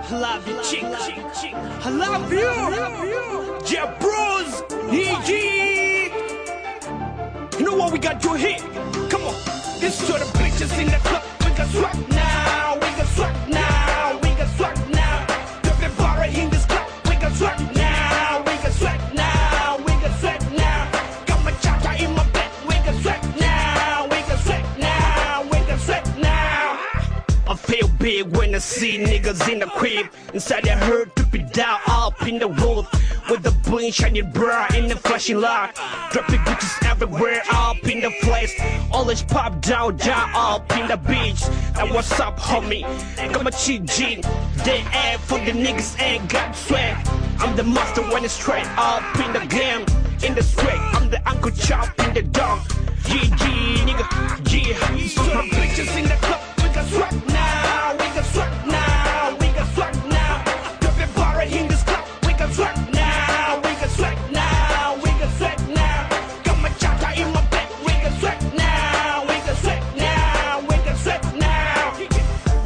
I love you, chick. I love you. Yeah, bruz. You know what we got to hit? Come on. This to the bitches in the club. We got swag now. We got swag now. We got swag now. Everybody in this club. We got swag now. We got swag now. We got swag now. Got my cha-cha in my bed. We got swag now. We got swag now. We got swag now. I feel big when I see niggas in the crib. Inside the herd to be down up in the roof. With the bling shining bright in the flashing light. Dropping bitches everywhere up in the flesh. Always pop down up in the beach. And what's up, homie? Got my GG. They add for the niggas ain't got sweat. I'm the master when it's straight up in the game. In the street, I'm the Uncle Chop in the dog. GG, nigga, yeah. So the bitches in the club, we got swag now. We got swag now. We got swag now. Everybody in this club, we got swag now. We got swag now. We got swag now. Got my cha-cha in my bed. We got swag now. We got swag now. We got swag now.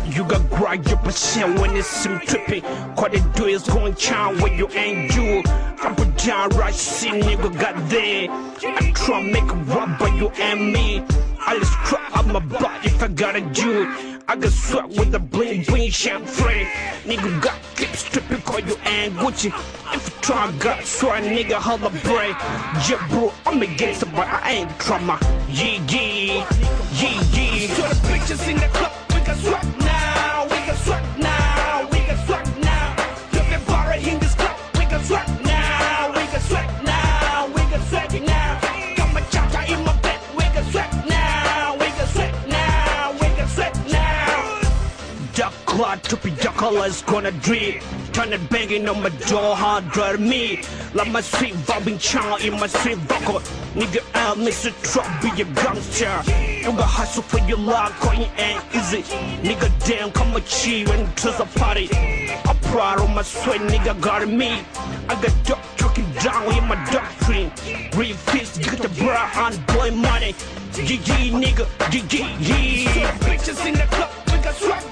You got grind your percent when it's some tripping. What they do is going down when you ain't you. I put down right, see nigga got there. I try make a rap, but you and me. I just cry out my butt if I gotta do it. I got sweat with the bling bling champagne. Nigga got clips stripping cause you ain't Gucci. If you try got sweat, nigga holla break. Yeah bro, I'm a gangster but I ain't drama. Yeah. So the bitches in the club, we got swag now. We got swag now. We got swag now. Everybody in this club, we got swag now. We got swag now. We got swag now. Got my cha-cha in my bed. We got swag now. We got swag now. We got swag now. Dark cloud to be dark colors gonna drip. Turn it banging on my door, hard drive me. Like my sweet vibing child in my sweet vocal. Nigga, I'll miss a truck, be a gangster. You got hustle for your life, cause it ain't easy. Nigga, damn, come a cheat when to the party. I'm proud of my sweat, nigga, got me. I got dog trucking down in my doctrine. Real fist, get the bra on boy money. GG, nigga, GG, yeah. So bitches in the club, we got swag.